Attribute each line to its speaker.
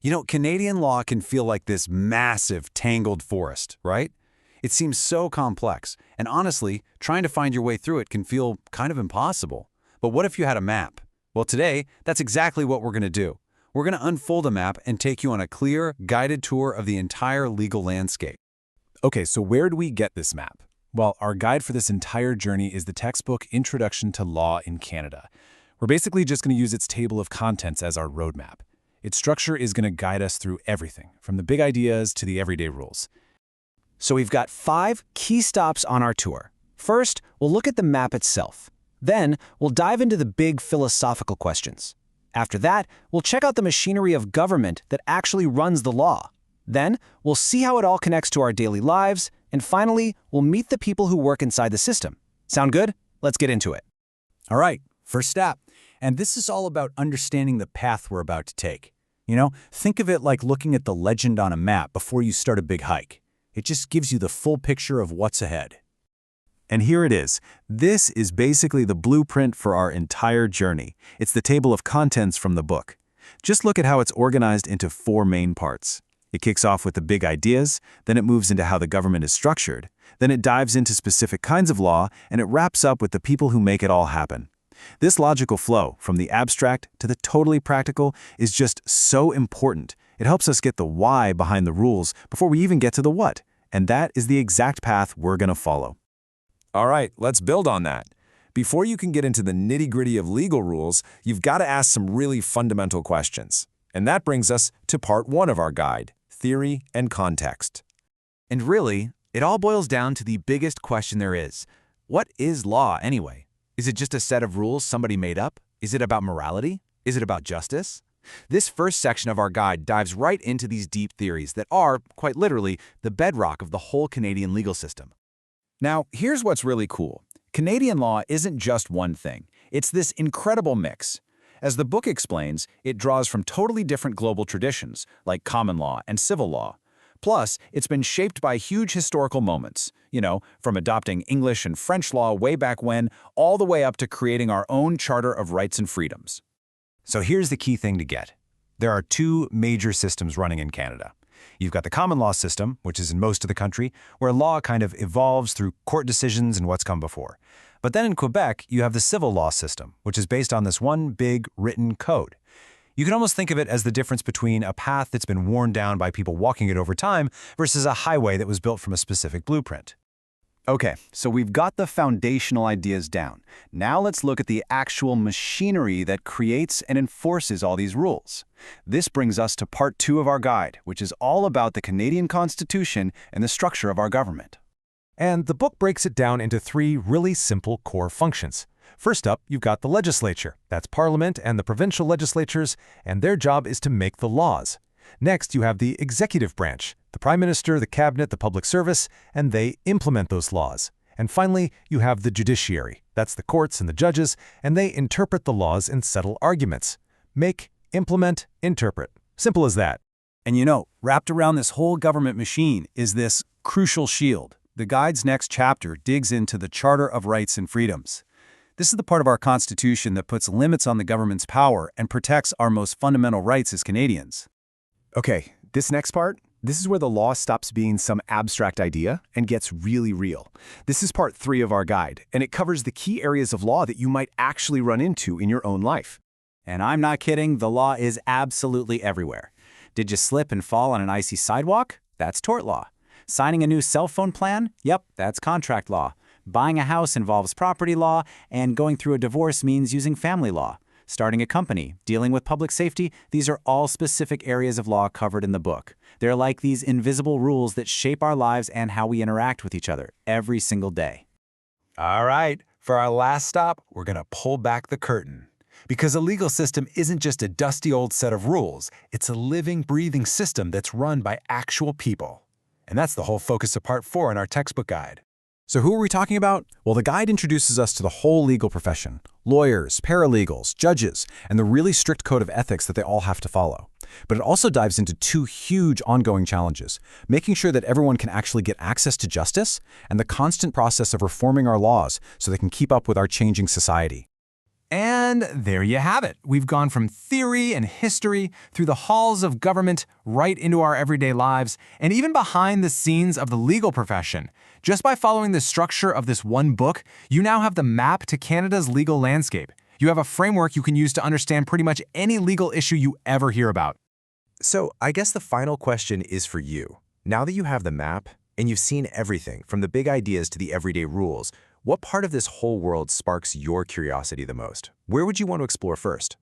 Speaker 1: You know, Canadian law can feel like this massive, tangled forest, right? It seems so complex, and honestly, trying to find your way through it can feel kind of impossible. But what if you had a map? Well, today, that's exactly what we're going to do. We're going to unfold a map and take you on a clear, guided tour of the entire legal landscape.
Speaker 2: Okay, so where do we get this map? Well, our guide for this entire journey is the textbook Introduction to Law in Canada. We're basically just going to use its table of contents as our roadmap. Its structure is going to guide us through everything, from the big ideas to the everyday rules.
Speaker 3: So we've got 5 key stops on our tour. First, we'll look at the map itself. Then, we'll dive into the big philosophical questions. After that, we'll check out the machinery of government that actually runs the law. Then, we'll see how it all connects to our daily lives. And finally, we'll meet the people who work inside the system. Sound good? Let's get into it.
Speaker 1: All right, first step. And this is all about understanding the path we're about to take. You know, think of it like looking at the legend on a map before you start a big hike. It just gives you the full picture of what's ahead.
Speaker 2: And here it is. This is basically the blueprint for our entire journey. It's the table of contents from the book. Just look at how it's organized into 4 main parts. It kicks off with the big ideas, then it moves into how the government is structured, then it dives into specific kinds of law, and it wraps up with the people who make it all happen. This logical flow, from the abstract to the totally practical, is just so important. It helps us get the why behind the rules before we even get to the what, and that is the exact path we're going to follow.
Speaker 4: All right, let's build on that. Before you can get into the nitty-gritty of legal rules, you've got to ask some really fundamental questions. And that brings us to part 1 of our guide, theory and context.
Speaker 1: And really, it all boils down to the biggest question there is. What is law anyway? Is it just a set of rules somebody made up? Is it about morality? Is it about justice? This first section of our guide dives right into these deep theories that are, quite literally, the bedrock of the whole Canadian legal system.
Speaker 5: Now, here's what's really cool. Canadian law isn't just one thing. It's this incredible mix. As the book explains, it draws from totally different global traditions, like common law and civil law. Plus, it's been shaped by huge historical moments, from adopting English and French law way back when, all the way up to creating our own Charter of Rights and Freedoms.
Speaker 2: So here's the key thing to get. There are 2 major systems running in Canada. You've got the common law system, which is in most of the country, where law kind of evolves through court decisions and what's come before. But then in Quebec, you have the civil law system, which is based on this one big written code. You can almost think of it as the difference between a path that's been worn down by people walking it over time versus a highway that was built from a specific blueprint.
Speaker 3: Okay, so we've got the foundational ideas down. Now let's look at the actual machinery that creates and enforces all these rules. This brings us to part 2 of our guide, which is all about the Canadian Constitution and the structure of our government.
Speaker 2: And the book breaks it down into 3 really simple core functions. First up, you've got the legislature. That's Parliament and the provincial legislatures, and their job is to make the laws. Next, you have the executive branch, the Prime Minister, the Cabinet, the Public Service, and they implement those laws. And finally, you have the judiciary. That's the courts and the judges, and they interpret the laws and settle arguments. Make, implement, interpret. Simple as that.
Speaker 3: And wrapped around this whole government machine is this crucial shield. The guide's next chapter digs into the Charter of Rights and Freedoms. This is the part of our Constitution that puts limits on the government's power and protects our most fundamental rights as Canadians.
Speaker 2: Okay, this next part, this is where the law stops being some abstract idea and gets really real. This is part 3 of our guide, and it covers the key areas of law that you might actually run into in your own life.
Speaker 3: And I'm not kidding, the law is absolutely everywhere. Did you slip and fall on an icy sidewalk? That's tort law. Signing a new cell phone plan? Yep, that's contract law. Buying a house involves property law, and going through a divorce means using family law. Starting a company, dealing with public safety, these are all specific areas of law covered in the book. They're like these invisible rules that shape our lives and how we interact with each other every single day.
Speaker 4: All right, for our last stop, we're going to pull back the curtain. Because a legal system isn't just a dusty old set of rules, it's a living, breathing system that's run by actual people. And that's the whole focus of part 4 in our textbook guide.
Speaker 2: So who are we talking about? Well, the guide introduces us to the whole legal profession. Lawyers, paralegals, judges, and the really strict code of ethics that they all have to follow. But it also dives into 2 huge ongoing challenges, making sure that everyone can actually get access to justice and the constant process of reforming our laws so they can keep up with our changing society.
Speaker 4: And there you have it. We've gone from theory and history through the halls of government right into our everyday lives and even behind the scenes of the legal profession. Just by following the structure of this one book, you now have the map to Canada's legal landscape. You have a framework you can use to understand pretty much any legal issue you ever hear about.
Speaker 6: So I guess the final question is for you. Now that you have the map and you've seen everything from the big ideas to the everyday rules, what part of this whole world sparks your curiosity the most? Where would you want to explore first?